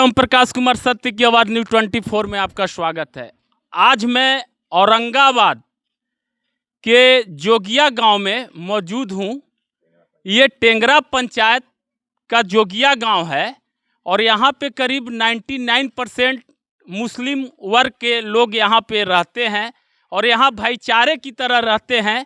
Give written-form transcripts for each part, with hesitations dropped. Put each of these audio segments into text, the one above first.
ओम प्रकाश कुमार, सत्य की आवाज़ न्यूज़ 24 में आपका स्वागत है। आज मैं औरंगाबाद के जोगिया गांव में मौजूद हूं। ये टेंगरा पंचायत का जोगिया गांव है और यहाँ पे करीब 99% मुस्लिम वर्ग के लोग यहाँ पे रहते हैं और यहाँ भाईचारे की तरह रहते हैं।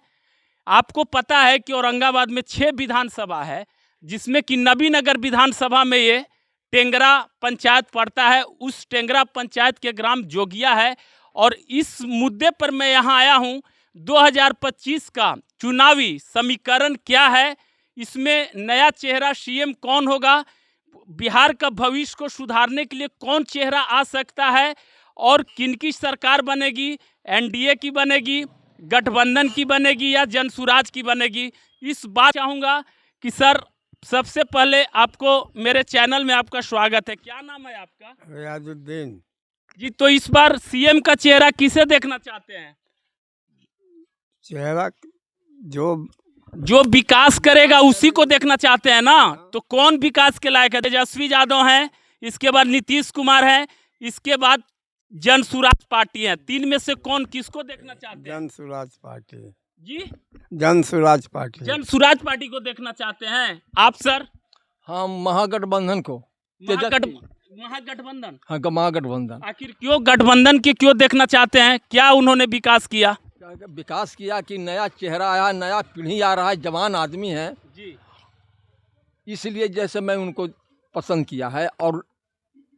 आपको पता है कि औरंगाबाद में 6 विधानसभा है, जिसमें कि नबीनगर विधानसभा में ये टेंगरा पंचायत पड़ता है। उस टेंगरा पंचायत के ग्राम जोगिया है और इस मुद्दे पर मैं यहाँ आया हूँ। 2025 का चुनावी समीकरण क्या है, इसमें नया चेहरा सीएम कौन होगा, बिहार का भविष्य को सुधारने के लिए कौन चेहरा आ सकता है और किनकी सरकार बनेगी, एनडीए की बनेगी, गठबंधन की बनेगी या जनसुराज की बनेगी, इस बात चाहूँगा कि सर सबसे पहले आपको मेरे चैनल में आपका स्वागत है। क्या नाम है आपका? रियाजुद्दीन जी, तो इस बार सीएम का चेहरा किसे देखना चाहते हैं? चेहरा जो विकास करेगा उसी को देखना चाहते हैं ना। तो कौन विकास के लायक है? तेजस्वी यादव हैं, इसके बाद नीतीश कुमार हैं, इसके बाद जनसुराज पार्टी है। 3 में से कौन किसको देखना चाहते हैं? जनसुराज पार्टी। जी, जनसुराज पार्टी। जनसुराज पार्टी को देखना चाहते हैं आप सर? हाँ, महागठबंधन को। महागठबंधन। हाँ, महागठबंधन। आखिर क्यों गठबंधन के क्यों देखना चाहते हैं? क्या उन्होंने विकास किया? विकास किया कि नया चेहरा आया, नया पीढ़ी आ रहा है, जवान आदमी है जी, इसलिए जैसे मैं उनको पसंद किया है। और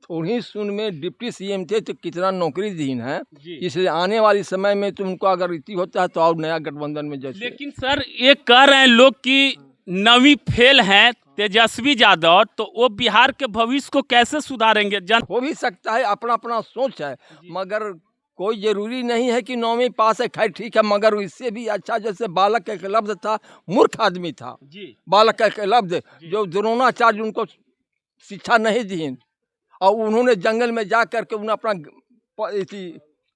थोड़ी सुन में डिप्टी सीएम थे तो कितना नौकरी दीन है, इसलिए आने वाली समय में तो उनको अगर रीति होता है तो और नया गठबंधन में जैसे। लेकिन सर ये कह रहे हैं लोग कि नवी फेल हैं तेजस्वी यादव, तो वो बिहार के भविष्य को कैसे सुधारेंगे? हो भी सकता है, अपना अपना सोच है, मगर कोई जरूरी नहीं है कि 9वीं पास है। खैर ठीक है, मगर इससे भी अच्छा जैसे बालक का एक लफ्ज था, मूर्ख आदमी था जी, बालक का एक लफ्ज, जो द्रोणाचार्य उनको शिक्षा नहीं दी और उन्होंने जंगल में जा करके उन्हें अपना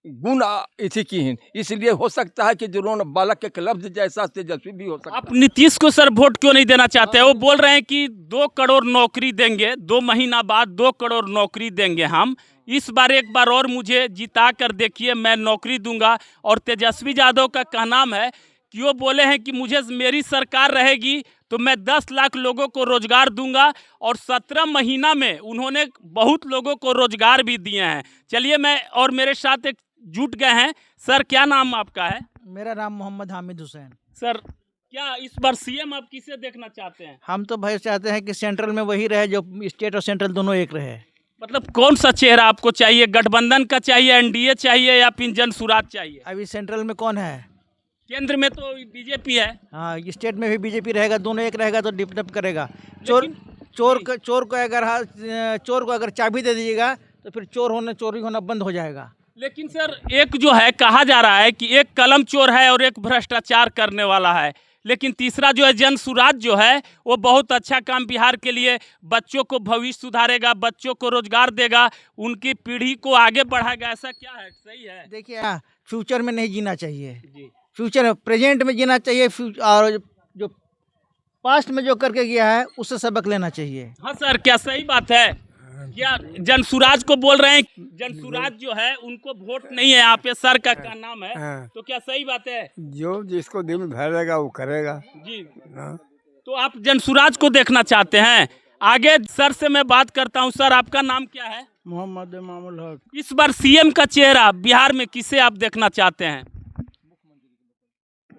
गुण इसी की ही। इसलिए हो सकता है कि द्रोण बालक के लफ्ज जैसा तेजस्वी भी हो सकता है। आप नीतीश को सर वोट क्यों नहीं देना चाहते? वो बोल रहे हैं कि 2 करोड़ नौकरी देंगे, 2 महीना बाद 2 करोड़ नौकरी देंगे हम। इस बार एक बार और मुझे जिता कर देखिए, मैं नौकरी दूंगा। और तेजस्वी यादव का कहना है कि वो बोले हैं कि मुझे मेरी सरकार रहेगी तो मैं 10 लाख लोगों को रोजगार दूंगा और 17 महीना में उन्होंने बहुत लोगों को रोजगार भी दिए हैं। चलिए, मैं और मेरे साथ एक जुट गए हैं। सर क्या नाम आपका है? मेरा नाम मोहम्मद हामिद हुसैन। सर क्या इस बार सीएम आप किसे देखना चाहते हैं? हम तो भाई चाहते हैं कि सेंट्रल में वही रहे जो स्टेट और सेंट्रल दोनों एक रहे। मतलब कौन सा चेहरा आपको चाहिए? गठबंधन का चाहिए, एनडीए चाहिए या फिर जनसुराज चाहिए? अभी सेंट्रल में कौन है? केंद्र में तो बीजेपी है। हाँ, स्टेट में भी बीजेपी रहेगा, दोनों एक रहेगा तो डेवलप करेगा। चोर को अगर चाबी दे दीजिएगा तो फिर चोरी होना बंद हो जाएगा। लेकिन सर एक जो है कहा जा रहा है कि एक कलम चोर है और एक भ्रष्टाचार करने वाला है, लेकिन तीसरा जो है जनसुराज जो है वो बहुत अच्छा काम बिहार के लिए, बच्चों को भविष्य सुधारेगा, बच्चों को रोजगार देगा, उनकी पीढ़ी को आगे बढ़ाएगा। ऐसा क्या है? सही है? देखिए, फ्यूचर में नहीं जीना चाहिए, जी, फ्यूचर प्रेजेंट में जीना चाहिए और जो पास्ट में जो करके गया है उससे सबक लेना चाहिए। हाँ सर, क्या सही बात है? क्या जनसुराज को बोल रहे हैं जनसुराज जो है उनको वोट नहीं है आप, सर का क्या नाम है? तो क्या सही बात है? जो जिसको दिल भरेगा वो करेगा जी, ना। तो आप जनसुराज को देखना चाहते हैं। आगे सर से मैं बात करता हूं। सर आपका नाम क्या है? मोहम्मद इमामुल हक। इस बार सीएम का चेहरा बिहार में किसे आप देखना चाहते हैं?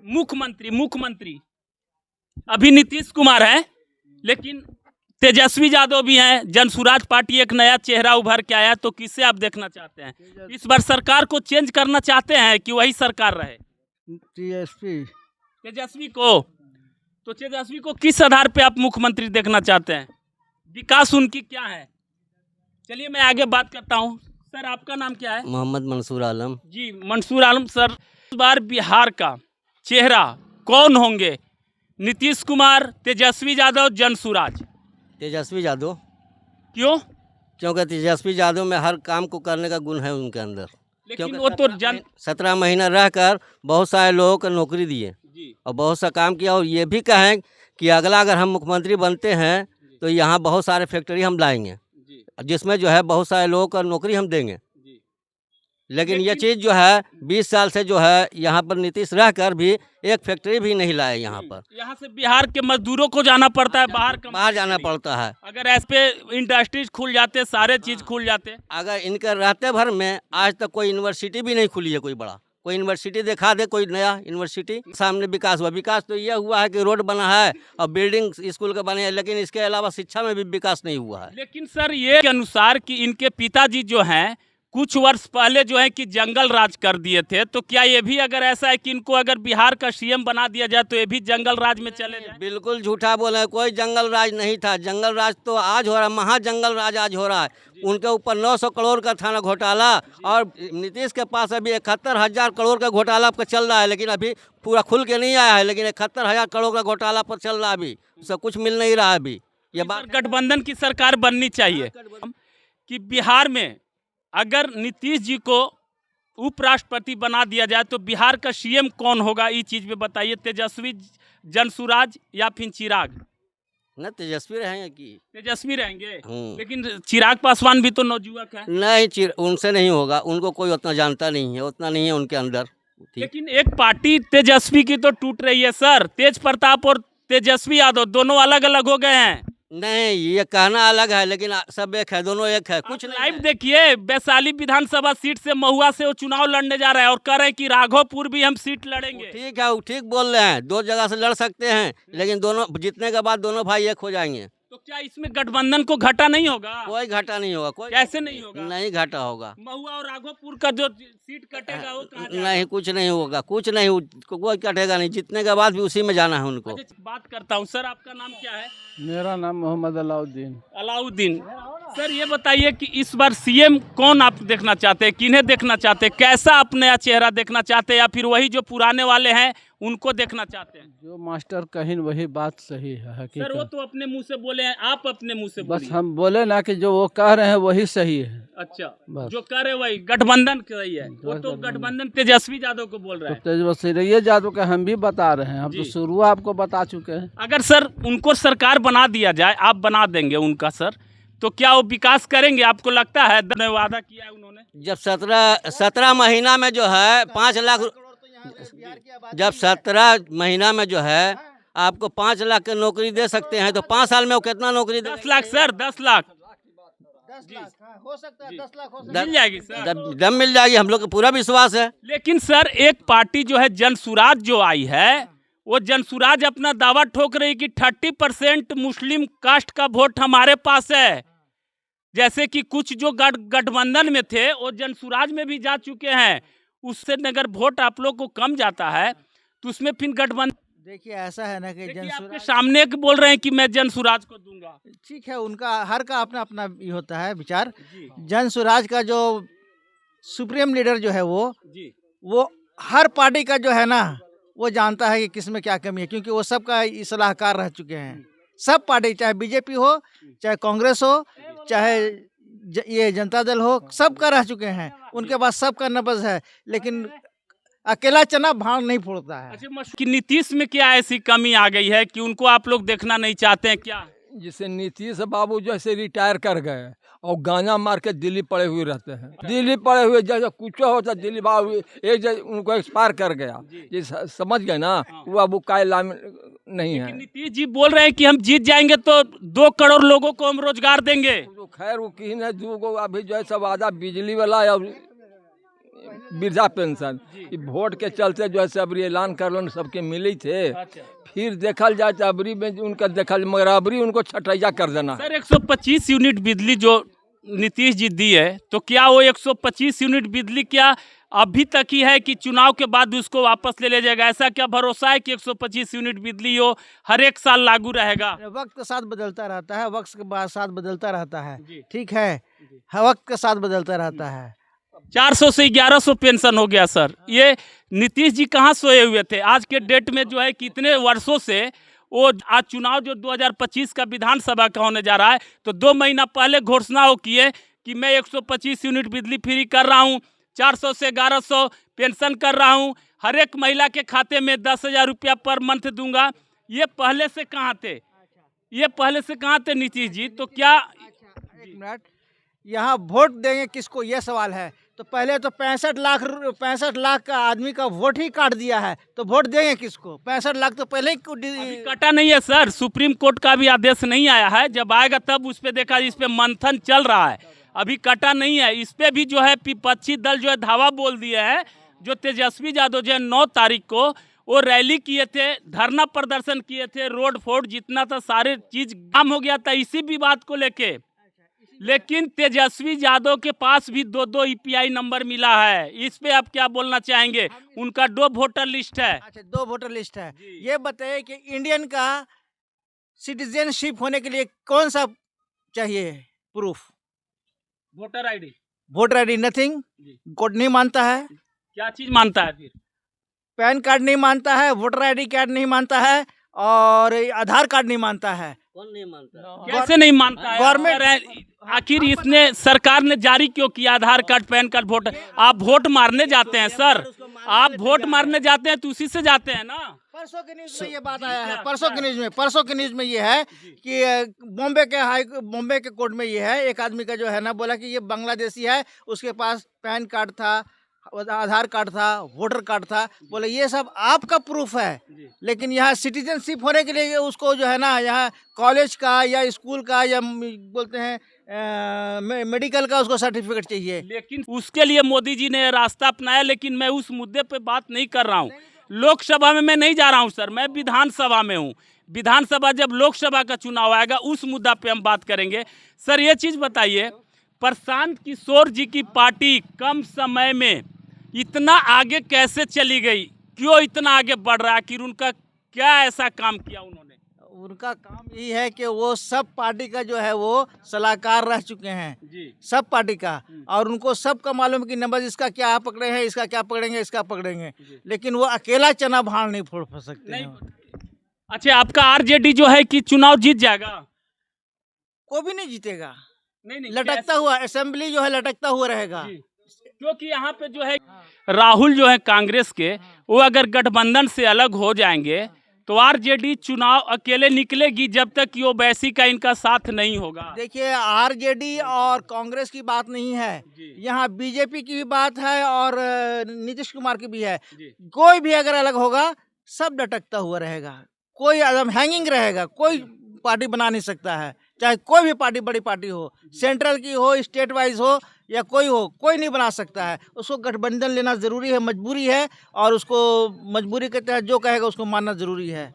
मुख्यमंत्री अभी नीतीश कुमार है, लेकिन तेजस्वी यादव भी हैं, जनसुराज पार्टी एक नया चेहरा उभर के आया, तो किसे आप देखना चाहते हैं? इस बार सरकार को चेंज करना चाहते हैं कि वही सरकार रहे? तेजस्वी को। तो तेजस्वी को किस आधार पे आप मुख्यमंत्री देखना चाहते हैं? विकास उनकी क्या है? चलिए मैं आगे बात करता हूँ। सर आपका नाम क्या है? मोहम्मद मंसूर आलम। जी, मंसूर आलम। सर इस बार बिहार का चेहरा कौन होंगे? नीतीश कुमार, तेजस्वी यादव, जनसुराज? तेजस्वी यादव। क्यों? क्योंकि तेजस्वी यादव में हर काम को करने का गुण है उनके अंदर। लेकिन वो तो 17 महीना रहकर बहुत सारे लोगों को नौकरी दिए और बहुत सा काम किया। और ये भी कहें कि अगला अगर हम मुख्यमंत्री बनते हैं तो यहाँ बहुत सारे फैक्ट्री हम लाएंगे। जिसमें जो है बहुत सारे लोगों को नौकरी हम देंगे। लेकिन ये चीज़ जो है 20 साल से जो है यहाँ पर नीतीश रह कर भी एक फैक्ट्री भी नहीं लाए यहाँ पर। यहाँ से बिहार के मजदूरों को जाना पड़ता है बाहर जाना पड़ता है। अगर ऐसे पे इंडस्ट्रीज खुल जाते, सारे चीज खुल जाते। अगर इनके रहते भर में आज तक कोई यूनिवर्सिटी भी नहीं खुली है, कोई बड़ा कोई यूनिवर्सिटी दिखा दे, कोई नया यूनिवर्सिटी। सामने विकास हुआ, विकास तो यह हुआ है कि रोड बना है और बिल्डिंग स्कूल के बने हैं, लेकिन इसके अलावा शिक्षा में भी विकास नहीं हुआ है। लेकिन सर ये के अनुसार कि इनके पिताजी जो हैं कुछ वर्ष पहले जो है कि जंगल राज कर दिए थे, तो क्या ये भी अगर ऐसा है कि इनको अगर बिहार का सीएम बना दिया जाए तो ये भी जंगल राज में चले जाए? बिल्कुल झूठा बोले, कोई जंगल राज नहीं था। जंगल राज तो आज हो रहा है, महाजंगल राज आज हो रहा है। उनके ऊपर 900 करोड़ का थाना घोटाला, और नीतीश के पास अभी 71,000 करोड़ का घोटाला पर चल रहा है, लेकिन अभी पूरा खुल के नहीं आया है, लेकिन 71,000 करोड़ का घोटाला पर चल रहा है। अभी उसका कुछ मिल नहीं रहा है। अभी ये बात गठबंधन की सरकार बननी चाहिए कि बिहार में अगर नीतीश जी को उपराष्ट्रपति बना दिया जाए तो बिहार का सीएम कौन होगा, ये चीज में बताइए। तेजस्वी, जनसुराज या फिर चिराग? न तेजस्वी रहेंगे कि तेजस्वी रहेंगे, लेकिन चिराग पासवान भी तो नौजुवक है। नहीं, उनसे नहीं होगा, उनको कोई उतना जानता नहीं है, उतना नहीं है उनके अंदर। लेकिन एक पार्टी तेजस्वी की तो टूट रही है सर। तेज प्रताप और तेजस्वी यादव दोनों अलग अलग हो गए हैं। नहीं, ये कहना अलग है, लेकिन सब एक है, दोनों एक है। कुछ लाइव देखिए, वैशाली विधानसभा सीट से महुआ से वो चुनाव लड़ने जा रहे हैं और कह रहे हैं कि राघोपुर भी हम सीट लड़ेंगे। ठीक है, वो ठीक बोल रहे हैं, 2 जगह से लड़ सकते हैं, लेकिन दोनों जीतने के बाद दोनों भाई एक हो जाएंगे। तो क्या इसमें गठबंधन को घाटा नहीं होगा? कोई घाटा नहीं होगा। कोई कैसे नहीं होगा? नहीं घाटा होगा। महुआ और राघोपुर का जो सीट कटेगा वो कहाँ जाएगा? नहीं, कुछ नहीं होगा, कुछ नहीं, कोई कटेगा नहीं। जीतने के बाद भी उसी में जाना है उनको। अच्छा, बात करता हूँ। सर आपका नाम क्या है? मेरा नाम मोहम्मद अलाउद्दीन। अलाउद्दीन। सर ये बताइए कि इस बार सीएम कौन आप देखना चाहते हैं, किन्हें देखना चाहते हैं, कैसा आप नया चेहरा देखना चाहते हैं, या फिर वही जो पुराने वाले हैं उनको देखना चाहते हैं? जो मास्टर कहीं वही बात सही है। सर वो तो अपने मुंह से बोले हैं, आप अपने मुंह से बस बोलिए। हम बोले ना कि जो वो कह रहे हैं वही सही है। अच्छा, बस। जो करे वही गठबंधन सही है। वो तो गठबंधन तेजस्वी यादव को बोल रहा है। तेजस्वी यादव का हम भी बता रहे हैं, हम तो शुरू आपको बता चुके हैं। अगर सर उनको सरकार बना दिया जाए, आप बना देंगे उनका सर, तो क्या वो विकास करेंगे? आपको लगता है? वादा किया है उन्होंने। जब 17 महीना में जो है 5 लाख, जब 17 महीना में जो है आपको 5 लाख की नौकरी दे सकते हैं, तो 5 साल में वो कितना नौकरी दे? 10 लाख सर, 10 लाख हो सकता है, 10 लाख हो सकता मिल जाएगी सर। दम मिल जाएगी, हम लोग को पूरा विश्वास है। लेकिन सर एक पार्टी जो है जनसुराज जो आई है, वो जनसुराज अपना दावा ठोक रही कि 30% मुस्लिम कास्ट का वोट हमारे पास है। जैसे कि कुछ जो गठबंधन में थे वो जनसुराज में भी जा चुके हैं। उससे अगर वोट आप लोग को कम जाता है तो उसमें फिर गठबंधन। देखिए ऐसा है ना कि आपके जनसुराज, सामने बोल रहे हैं कि मैं जनसुराज को दूंगा। ठीक है, उनका हर का अपना अपना ये होता है विचार। जनसुराज का जो सुप्रीम लीडर जो है वो हर पार्टी का जो है ना वो जानता है कि किस में क्या कमी है, क्योंकि वो सबका सलाहकार रह चुके हैं। सब पार्टी, चाहे बीजेपी हो, चाहे कांग्रेस हो, चाहे ये जनता दल हो, सबका रह चुके हैं। उनके पास सबका नब्ज है, लेकिन अकेला चना भाड़ नहीं फोड़ता है। अच्छा, कि नीतीश में क्या ऐसी कमी आ गई है कि उनको आप लोग देखना नहीं चाहते हैं क्या? जिसे नीतीश बाबू जैसे रिटायर कर गए और गांजा मार के दिल्ली पड़े हुए रहते हैं। दिल्ली पड़े हुए जैसे कुछ होता, दिल्ली बाबू एक उनको एक्सपायर कर गया, ये समझ गए ना, वो अब कायला नहीं है। नीतीश जी बोल रहे हैं कि हम जीत जाएंगे तो 2 करोड़ लोगों को हम रोजगार देंगे। तो खैर वो की है, जो अभी जो है सब वादा बिजली वाला और वृद्धा पेंशन, वोट के चलते जो है सब ऐलान कर सबके मिले थे। फिर देखल जाए तो अबरी में उनका देखल, मगर अबरी उनको छटैया कर देना है। सर 125 यूनिट बिजली जो नीतीश जी दी है, तो क्या वो 125 यूनिट बिजली क्या अभी तक ही है कि चुनाव के बाद उसको वापस ले जाएगा? ऐसा क्या भरोसा है कि 125 यूनिट बिजली हो हर एक साल लागू रहेगा? वक्त के साथ बदलता रहता है, वक्त के साथ बदलता रहता है। ठीक है, वक्त के साथ बदलता रहता है। 400 से 1100 पेंशन हो गया सर। ये नीतीश जी कहाँ सोए हुए थे? आज के डेट में जो है कितने वर्षों से वो आज चुनाव जो 2025 का विधानसभा का होने जा रहा है, तो 2 महीना पहले घोषणा हो किए कि मैं 125 यूनिट बिजली फ्री कर रहा हूँ, 400 से 1100 पेंशन कर रहा हूँ, हर एक महिला के खाते में 10,000 रुपया पर मंथ दूंगा। ये पहले से कहाँ थे? ये पहले से कहाँ थे नीतीश जी? तो क्या एक मिनट, यहाँ वोट देंगे किसको, ये सवाल है। तो पहले तो 65 लाख का आदमी का वोट ही काट दिया है, तो वोट देंगे किसको? 65 लाख तो पहले अभी ही कटा नहीं है सर, सुप्रीम कोर्ट का भी आदेश नहीं आया है, जब आएगा तब उस पे देखा, इस पे मंथन चल रहा है, अभी कटा नहीं है। इस पे भी जो है विपक्षी दल जो है धावा बोल दिए हैं। जो तेजस्वी यादव जो है 9 तारीख को वो रैली किए थे, धरना प्रदर्शन किए थे, रोड फोड़ जितना था सारे चीज काम हो गया था इसी विवाद को लेके। लेकिन तेजस्वी यादव के पास भी 2 ईपीआई नंबर मिला है, इस पे आप क्या बोलना चाहेंगे? उनका 2 वोटर लिस्ट है। अच्छा, 2 वोटर लिस्ट है। ये बताइए कि इंडियन का सिटीजनशिप होने के लिए कौन सा चाहिए proof? Voter ID, voter ID nothing, code नहीं मानता है। क्या चीज मानता है फिर? पैन कार्ड नहीं मानता है, वोटर आईडी कार्ड नहीं मानता है, और आधार कार्ड नहीं मानता है। कौन नहीं मानता? कैसे नहीं मानता है? गवर्नमेंट आखिर इसने सरकार ने जारी क्यों किया आधार कार्ड, पैन कार्ड, वोटर? आप वोट मारने जाते हैं सर, आप वोट मारने जाते हैं तो उसी से जाते हैं ना। परसों के न्यूज में ये बात आया है, परसों के न्यूज में ये है कि बॉम्बे के कोर्ट में ये है, एक आदमी का जो है ना बोला कि ये बांग्लादेशी है, उसके पास पैन कार्ड था, आधार कार्ड था, वोटर कार्ड था, बोले ये सब आपका प्रूफ है, लेकिन यहाँ सिटीजनशिप होने के लिए उसको जो है ना यहाँ कॉलेज का या स्कूल का या बोलते हैं मेडिकल का उसको सर्टिफिकेट चाहिए। लेकिन उसके लिए मोदी जी ने रास्ता अपनाया, लेकिन मैं उस मुद्दे पे बात नहीं कर रहा हूँ। लोकसभा में मैं नहीं जा रहा हूँ सर, मैं विधानसभा में हूँ। विधानसभा जब लोकसभा का चुनाव आएगा उस मुद्दा पे हम बात करेंगे। सर ये चीज़ बताइए, प्रशांत किशोर जी की पार्टी कम समय में इतना आगे कैसे चली गई, क्यों इतना आगे बढ़ रहा है? आखिर उनका क्या ऐसा काम किया उन्होंने? उनका काम यही है कि वो सब पार्टी का जो है वो सलाहकार रह चुके हैं जी। सब पार्टी का, और उनको सबका मालूम है कि नंबर इसका क्या पकड़े हैं, इसका क्या पकड़ेंगे, इसका पकड़ेंगे, लेकिन वो अकेला चना भाड़ नहीं फोड़ सकते नहीं। हैं। अच्छा, आपका आरजेडी जो है कि चुनाव जीत जाएगा? कोई भी नहीं जीतेगा, नहीं, लटकता हुआ असेंबली जो है लटकता हुआ रहेगा। क्योंकि यहाँ पे जो है राहुल जो है कांग्रेस के, वो अगर गठबंधन से अलग हो जाएंगे तो आरजेडी चुनाव अकेले निकलेगी जब तक कि ओवैसी का इनका साथ नहीं होगा। देखिए, आरजेडी और कांग्रेस की बात नहीं है, यहाँ बीजेपी की भी बात है और नीतीश कुमार की भी है। कोई भी अगर अलग होगा सब लटकता हुआ रहेगा, कोई एकदम हैंगिंग रहेगा, कोई पार्टी बना नहीं सकता है, चाहे कोई भी पार्टी बड़ी पार्टी हो, सेंट्रल की हो, स्टेट वाइज हो या कोई हो, कोई नहीं बना सकता है। उसको गठबंधन लेना ज़रूरी है, मजबूरी है, और उसको मजबूरी के तहत जो कहेगा उसको मानना ज़रूरी है।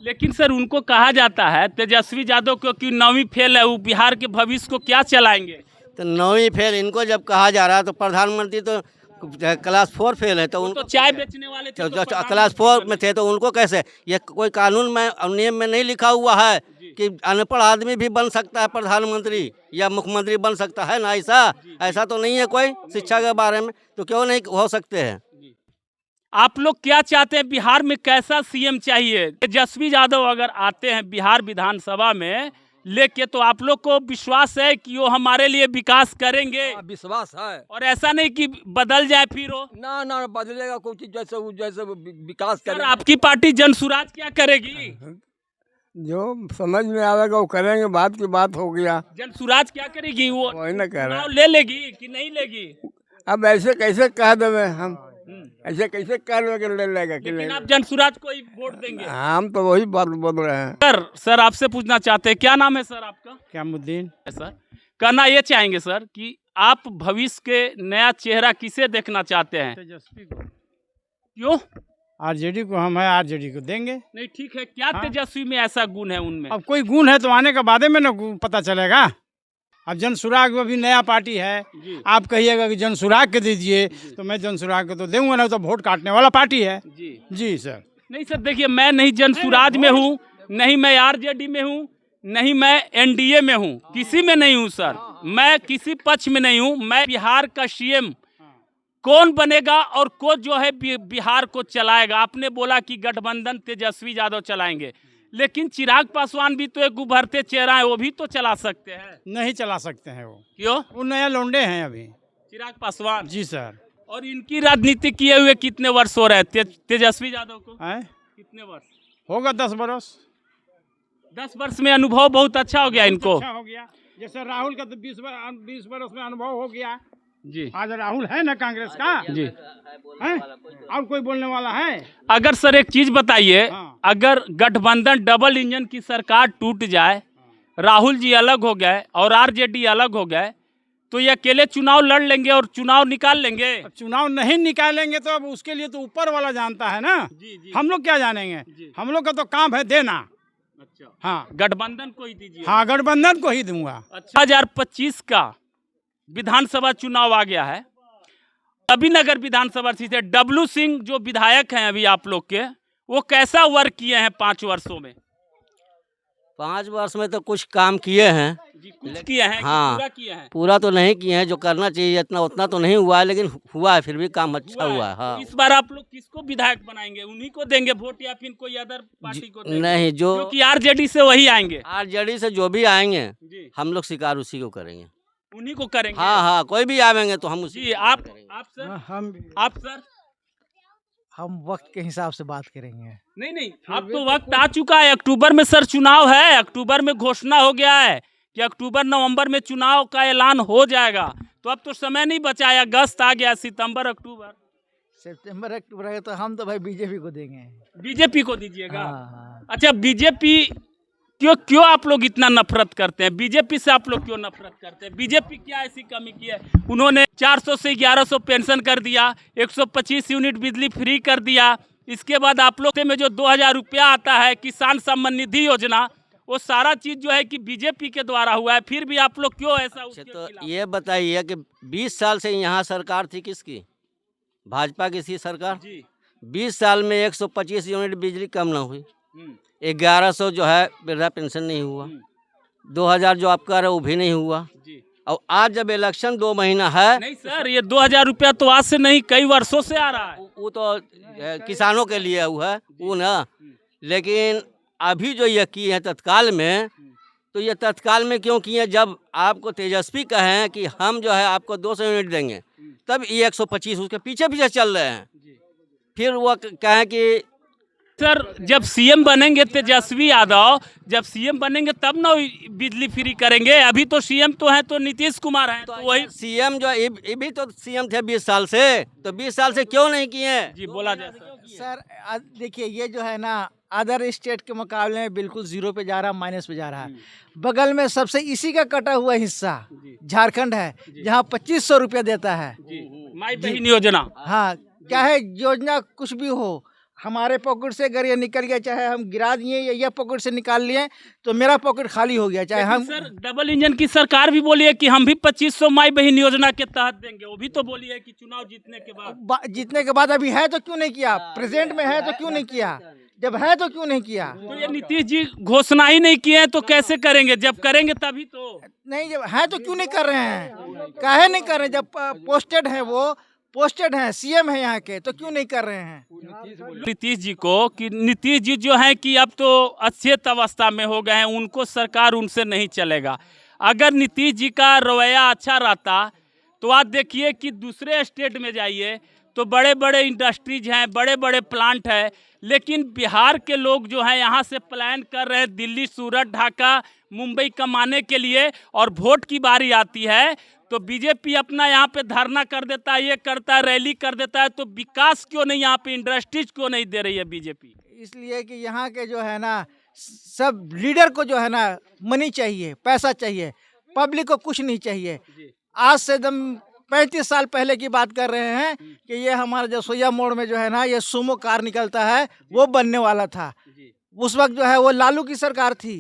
लेकिन सर उनको कहा जाता है तेजस्वी यादव क्योंकि 9वीं फेल है, वो बिहार के भविष्य को क्या चलाएंगे? तो 9वीं फेल इनको जब कहा जा रहा है तो प्रधानमंत्री तो क्लास 4 फेल है, तो उनको चाय बेचने वाले थे, जो क्लास 4 में थे तो उनको कैसे? ये कोई कानून में और नियम में नहीं लिखा हुआ है कि अनपढ़ आदमी भी बन सकता है प्रधानमंत्री या मुख्यमंत्री बन सकता है ना, ऐसा तो नहीं है कोई शिक्षा के बारे में, तो क्यों नहीं हो सकते हैं? आप लोग क्या चाहते हैं? बिहार में कैसा सीएम चाहिए? तेजस्वी यादव अगर आते हैं बिहार विधानसभा में लेके, तो आप लोग को विश्वास है कि वो हमारे लिए विकास करेंगे? विश्वास है, और ऐसा नहीं कि बदल जाए फिर वो? ना बदलेगा कोई चीज, जैसे विकास सर करे। आपकी पार्टी जनसुराज क्या करेगी? जो समझ में आवेगा वो करेंगे, बात की बात हो गया। जनसुराज क्या करेगी? वो वही ना कह रहे। चुनाव ले लेगी कि नहीं लेगी? अब ऐसे कैसे कह देवे हम, ऐसे कैसे कह देवे कि ले लेगा कि लेकिन ले? आप जनसुराज को ही वोट देंगे? हम तो वही बात बोल रहे हैं। सर आपसे पूछना चाहते हैं, क्या नाम है सर आपका? क्यामुद्दीन। सर कहना ये चाहेंगे सर कि आप भविष्य के नया चेहरा किसे देखना चाहते हैं? तेजस्वी को। क्यों? आरजेडी को हम है, आरजेडी को देंगे। नहीं ठीक है, क्या तेजस्वी में ऐसा गुण है उनमें? अब कोई गुण है तो आने के बाद में ना पता चलेगा। अब जनसुराग अभी नया पार्टी है, आप कहिएगा कि जनसुराग के दीजिए तो मैं जनसुराग को तो दूंगा, ना तो वोट काटने वाला पार्टी है। जी सर। नहीं सर देखिए, मैं नहीं जनसुराज में हूँ, नहीं मैं आरजेडी में हूँ, नहीं मैं एनडीए में हूँ, किसी में नहीं हूँ सर, मैं किसी पक्ष में नहीं हूँ। मैं बिहार का सीएम कौन बनेगा और कौन जो है बिहार को चलाएगा? आपने बोला कि गठबंधन तेजस्वी यादव चलाएंगे, लेकिन चिराग पासवान भी तो एक उभरते चेहरा है, वो भी तो चला सकते हैं। नहीं चला सकते हैं वो। क्यों? वो नया लौंडे हैं अभी। चिराग पासवान? जी सर। और इनकी राजनीति किए हुए कितने वर्ष हो रहे हैं तेजस्वी यादव को? है कितने वर्ष होगा? 10 बरस। 10 वर्ष में अनुभव बहुत अच्छा हो गया इनको। अच्छा हो गया। जैसे राहुल का तो 20 बरस में अनुभव हो गया। जी आज राहुल है ना कांग्रेस का, जी। है और कोई बोलने वाला है? अगर सर एक चीज बताइए, हाँ। अगर गठबंधन डबल इंजन की सरकार टूट जाए, राहुल जी अलग हो गए और आरजेडी अलग हो गए, तो ये अकेले चुनाव लड़ लेंगे और चुनाव निकाल लेंगे? अब चुनाव नहीं निकालेंगे तो अब उसके लिए तो ऊपर वाला जानता है ना। जी। हम लोग क्या जानेंगे? हम लोग का तो काम है देना। अच्छा, हाँ गठबंधन को ही दीजिए। हाँ, गठबंधन को ही दूंगा। अच्छा, 2025 का विधानसभा चुनाव आ गया है। अभी नगर विधानसभा सीट है। डब्लू सिंह जो विधायक हैं अभी आप लोग के, वो कैसा वर्क किए हैं 5 वर्षों में? 5 वर्ष में तो कुछ काम किए हैं, जी, कुछ किए हैं कि हाँ। पूरा किए हैं? पूरा तो नहीं किए हैं, जो करना चाहिए इतना उतना तो नहीं हुआ है, लेकिन हुआ है, फिर भी काम अच्छा हुआ है। हाँ। तो इस बार आप लोग किसको विधायक बनाएंगे? उन्हीं को देंगे वोट या फिर कोई अदर पार्टी को देंगे? नहीं, जो क्योंकि आरजेडी से वही आएंगे। आरजेडी से जो भी आएंगे जी, हम लोग शिकार उसी को करेंगे। उन्हीं को करेंगे। हाँ हाँ, कोई भी आवेंगे तो हम उसी जी, को आप करेंगे। आप सर हम वक्त के हिसाब से बात करेंगे। नहीं, अब तो वक्त आ चुका है। अक्टूबर में सर चुनाव है, अक्टूबर में घोषणा हो गया है कि अक्टूबर नवंबर में चुनाव का ऐलान हो जाएगा। तो अब तो समय नहीं बचा है, अगस्त आ गया, सितंबर अक्टूबर। सितंबर अक्टूबर है तो हम तो भाई बीजेपी को देंगे। बीजेपी को दीजिएगा? हाँ। अच्छा, बीजेपी क्यों आप लोग इतना नफरत करते हैं? बीजेपी से आप लोग क्यों नफरत करते हैं? बीजेपी क्या ऐसी कमी की है? उन्होंने 400 से 1100 पेंशन कर दिया, 125 यूनिट बिजली फ्री कर दिया। इसके बाद आप लोग में जो 2000 रुपया आता है किसान सम्मान निधि योजना, वो सारा चीज जो है कि बीजेपी के द्वारा हुआ है। फिर भी आप लोग क्यों ऐसा उसके तो खिलाफ? ये बताइए कि 20 साल से यहाँ सरकार थी किसकी? भाजपा की थी सरकार। जी। 20 साल में 125 यूनिट बिजली कम ना हुई, हम्म, 1100 जो है वृद्धा पेंशन नहीं हुआ, 2000 जो आप कह रहे हो वो भी नहीं हुआ। जी। और आज जब इलेक्शन 2 महीना है, नहीं सर, ये 2000 रुपया तो आज से नहीं, कई वर्षों से आ रहा है। वो तो किसानों के लिए हुआ है वो ना। लेकिन अभी जो ये किए हैं तत्काल में, तो ये तत्काल में क्यों किए? जब आपको तेजस्वी कहें कि हम जो है आपको 200 यूनिट देंगे, तब ये 125 उसके पीछे पीछे चल रहे हैं। फिर वो कहें कि सर, जब सीएम बनेंगे तेजस्वी यादव, जब सीएम बनेंगे तब ना बिजली फ्री करेंगे। अभी तो सीएम तो हैं, तो नीतीश कुमार हैं, तो वही। सीएम जो ये भी तो सीएम थे 20 साल से, तो 20 साल से क्यों नहीं किए? जी, बोला जाए सर। सर देखिए, ये जो है ना अदर स्टेट के मुकाबले में बिल्कुल जीरो पे जा रहा है, माइनस पे जा रहा है। बगल में सबसे इसी का कटा हुआ हिस्सा झारखंड है, जहाँ 2500 रुपया देता है। माई बहन योजना। हाँ, क्या है योजना कुछ भी हो, हमारे पॉकेट से अगर ये निकल गया, चाहे हम गिरा दिए या ये पॉकेट से निकाल लिए, तो मेरा पॉकेट खाली हो गया। चाहे हम सर, डबल इंजन की सरकार भी बोली है कि हम भी 2500 माई बहन योजना के तहत देंगे। वो भी तो बोली है कि चुनाव जीतने के बाद। जीतने के बाद अभी है तो क्यों नहीं किया? प्रेजेंट में है तो क्यों नहीं किया? जब है तो क्यों नहीं किया? तो ये नीतीश जी घोषणा ही नहीं किए हैं तो कैसे करेंगे? जब करेंगे तभी तो। नहीं, जब है तो क्यों नहीं कर रहे हैं? काहे नहीं कर रहे हैं? जब पोस्टेड है, वो पोस्टेड है, सीएम है यहाँ के, तो क्यों नहीं कर रहे हैं? नीतीश जी को कि नीतीश जी जो है कि अब तो अच्छेत अवस्था में हो गए हैं, उनको सरकार उनसे नहीं चलेगा। अगर नीतीश जी का रवैया अच्छा रहता तो आप देखिए कि दूसरे स्टेट में जाइए तो बड़े बड़े इंडस्ट्रीज हैं, बड़े बड़े प्लांट हैं, लेकिन बिहार के लोग जो हैं यहाँ से प्लान कर रहे हैं दिल्ली, सूरत, ढाका, मुंबई कमाने के लिए। और वोट की बारी आती है तो बीजेपी अपना यहाँ पे धरना कर देता है, ये करता है, रैली कर देता है। तो विकास क्यों नहीं यहाँ पे, इंडस्ट्रीज क्यों नहीं दे रही है बीजेपी? इसलिए कि यहाँ के जो है ना सब लीडर को जो है ना मनी चाहिए, पैसा चाहिए, पब्लिक को कुछ नहीं चाहिए। आज से एकदम 35 साल पहले की बात कर रहे हैं कि ये हमारा जसोइया मोड़ में जो है ना ये सुमो कार निकलता है, वो बनने वाला था। उस वक्त जो है वो लालू की सरकार थी,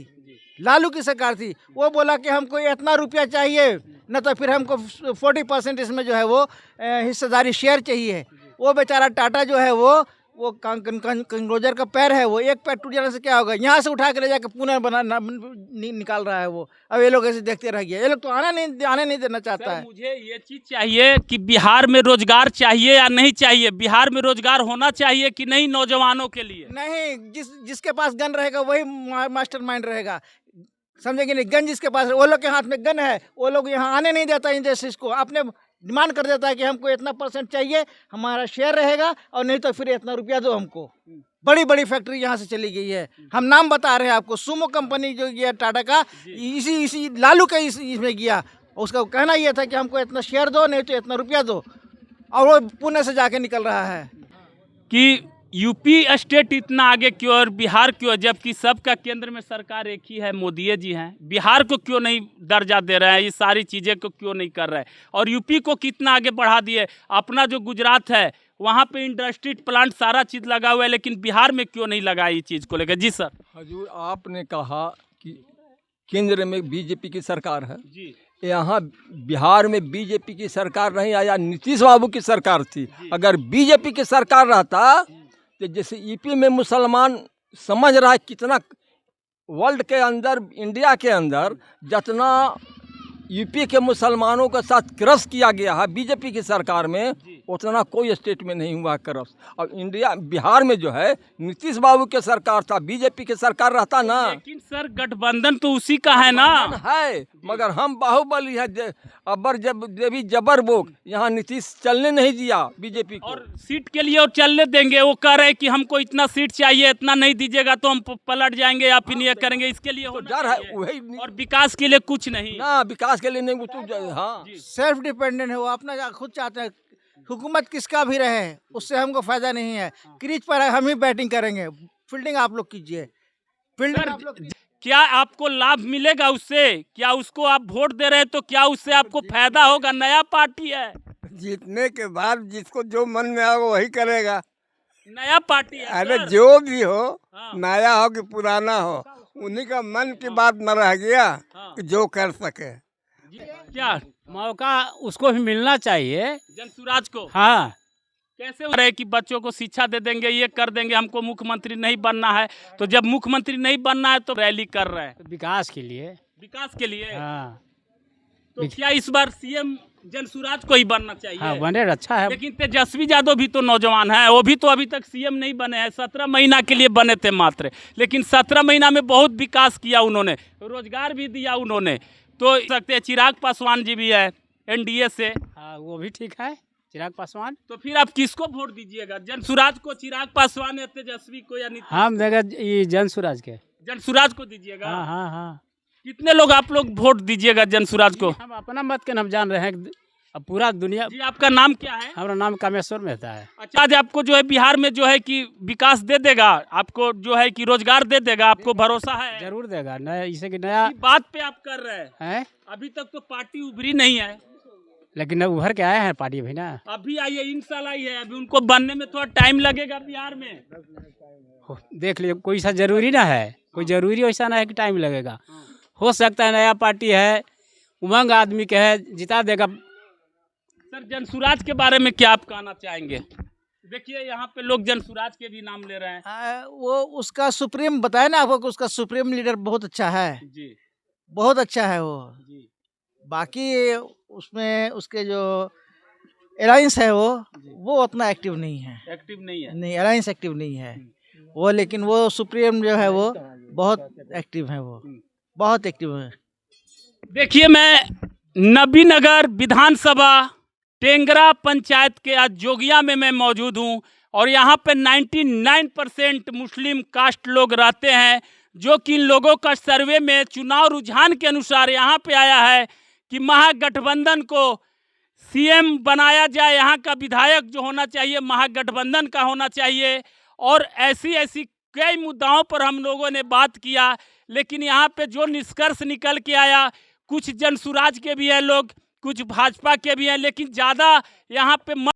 लालू की सरकार थी। वो बोला कि हमको इतना रुपया चाहिए, न तो फिर हमको 40% इसमें जो है वो हिस्सेदारी शेयर चाहिए। वो बेचारा टाटा जो है वो कंक्लोजर का पैर है, वो एक पैर टूट जाने से क्या होगा? यहाँ से उठा के ले जाकर पुणे निकाल रहा है वो। अब ये लोग ऐसे देखते रह गए, ये लोग तो आने नहीं देना चाहता है। मुझे ये चीज चाहिए कि बिहार में रोजगार चाहिए या नहीं चाहिए? बिहार में रोजगार होना चाहिए कि नहीं नौजवानों के लिए? नहीं, जिसके पास गन रहेगा वही मास्टर माइंड रहेगा। समझे कि नहीं, गन जिसके पास है, वो लोग के हाथ में गन है, वो लोग यहाँ आने नहीं देता इंडस्ट्रीज को, अपने डिमांड कर देता है कि हमको इतना % चाहिए, हमारा शेयर रहेगा, और नहीं तो फिर इतना रुपया दो हमको। बड़ी बड़ी फैक्ट्री यहाँ से चली गई है, हम नाम बता रहे हैं आपको। सुमो कंपनी जो गया टाटा का, इसी लालू का इसमें गया, उसका कहना यह था कि हमको इतना शेयर दो, नहीं तो इतना रुपया दो, और वो पुणे से जाके निकल रहा है। कि यूपी स्टेट इतना आगे क्यों और बिहार क्यों, जबकि सबका केंद्र में सरकार एक ही है, मोदी जी हैं। बिहार को क्यों नहीं दर्जा दे रहे हैं, ये सारी चीज़ें को क्यों नहीं कर रहे हैं, और यूपी को कितना आगे बढ़ा दिए। अपना जो गुजरात है वहाँ पे इंडस्ट्री प्लांट सारा चीज़ लगा हुआ है, लेकिन बिहार में क्यों नहीं लगा ये चीज़ को लेकर। जी सर। हजूर, आपने कहा कि केंद्र में बीजेपी की सरकार है जी, यहाँ बिहार में बीजेपी की सरकार नहीं आया, नीतीश बाबू की सरकार थी। अगर बीजेपी की सरकार रहता तो जैसे यूपी में मुसलमान समझ रहा है कितना वर्ल्ड के अंदर, इंडिया के अंदर जितना यूपी के मुसलमानों के साथ क्रश किया गया है बीजेपी की सरकार में, उतना कोई स्टेट में नहीं हुआ क्रश। और इंडिया बिहार में जो है नीतीश बाबू के सरकार था, बीजेपी की सरकार रहता ना। लेकिन सर गठबंधन तो उसी का है ना। है, मगर हम बाहुबली है, अबर जब देवी जबर बोक, यहाँ नीतीश चलने नहीं दिया बीजेपी को। और सीट के लिए और चलने देंगे, वो कह रहे हैं कि हमको इतना सीट चाहिए, इतना नहीं दीजिएगा तो हम पलट जाएंगे या फिर ये करेंगे। इसके लिए तो होना डर है चाहिए। वही और विकास के लिए कुछ नहीं ना, विकास के लिए नहीं, वो तो हाँ सेल्फ डिपेंडेंट है वो, अपना खुद चाहते हैं। हुकूमत किसका भी रहे, उससे हमको फायदा नहीं है। क्रीज पर हम ही बैटिंग करेंगे, फील्डिंग आप लोग कीजिए, फील्डिंग आप लोग कीजिए। क्या आपको लाभ मिलेगा उससे? क्या उसको आप वोट दे रहे हैं तो क्या उससे आपको फायदा होगा? नया पार्टी है, जीतने के बाद जिसको जो मन में आएगा वही करेगा। नया पार्टी है अरे सर। जो भी हो, हाँ। नया हो कि पुराना हो, उन्हीं का मन की बात न रह गया हाँ। कि जो कर सके। क्या मौका उसको भी मिलना चाहिए। जनसुराज को हाँ, कैसे हो रहे कि बच्चों को शिक्षा दे देंगे, ये कर देंगे, हमको मुख्यमंत्री नहीं बनना है, तो जब मुख्यमंत्री नहीं बनना है तो रैली कर रहे हैं विकास के लिए। विकास के लिए। हाँ, तो क्या इस बार सीएम जनसुराज को ही बनना चाहिए? हाँ बने अच्छा है। लेकिन तेजस्वी यादव भी तो नौजवान है, वो भी तो अभी तक सीएम नहीं बने हैं। 17 महीना के लिए बने थे मात्र, लेकिन 17 महीना में बहुत विकास किया उन्होंने, रोजगार भी दिया उन्होंने। तो सकते हैं चिराग पासवान जी भी है एनडीए से। हाँ वो भी ठीक है, चिराग पासवान। तो फिर आप किसको वोट दीजिएगा, जनसुराज को, चिराग पासवान या तेजस्वी को, या नीतीश? हम देगा ये जनसुराज के। जनसुराज को दीजिएगा। हाँ हाँ हाँ, कितने लोग आप लोग वोट दीजिएगा जनसुराज को? हम अपना मत के हम जान रहे हैं, अब पूरा दुनिया। जी, आपका नाम क्या है? हमारा नाम कामेश्वर मेहता है। अच्छा, आज आपको जो है बिहार में जो है कि विकास दे देगा, आपको जो है कि रोजगार दे देगा, आपको भरोसा है? जरूर देगा, नया इसे कि नया ये बात पे आप कर रहे हैं। है, अभी तक तो पार्टी उभरी नहीं है, लेकिन अब उभर के आए हैं पार्टी भी ना। अभी आई है, इंशाल्लाह आई है, अभी उनको बनने में थोड़ा टाइम लगेगा बिहार में। देख लियो, कोई सा जरूरी ना है, कोई जरूरी वैसा ना है कि टाइम लगेगा। हो सकता है नया पार्टी है, उमंग आदमी के है, जिता देगा। सर, जनसुराज के बारे में क्या आप कहना चाहेंगे? देखिए यहाँ पे लोग जनसुराज के भी नाम ले रहे हैं। वो उसका सुप्रीम बताया ना आपको कि उसका सुप्रीम लीडर बहुत अच्छा है, जी बहुत अच्छा है वो। जी बाकी उसमें उसके जो अलायंस है वो उतना एक्टिव नहीं है। एक्टिव नहीं है। नहीं, अलायंस एक्टिव नहीं है वो, लेकिन वो सुप्रीम जो है वो बहुत एक्टिव है, वो बहुत एक्टिव है। देखिए, मैं नबीनगर विधानसभा टेंगरा पंचायत के आज जोगिया में मैं मौजूद हूं, और यहाँ पे 99% मुस्लिम कास्ट लोग रहते हैं, जो कि इन लोगों का सर्वे में चुनाव रुझान के अनुसार यहाँ पे आया है कि महागठबंधन को सीएम बनाया जाए, यहाँ का विधायक जो होना चाहिए महागठबंधन का होना चाहिए। और ऐसी ऐसी कई मुद्दाओं पर हम लोगों ने बात किया, लेकिन यहाँ पे जो निष्कर्ष निकल के आया, कुछ जनसुराज के भी हैं लोग, कुछ भाजपा के भी हैं, लेकिन ज़्यादा यहाँ पे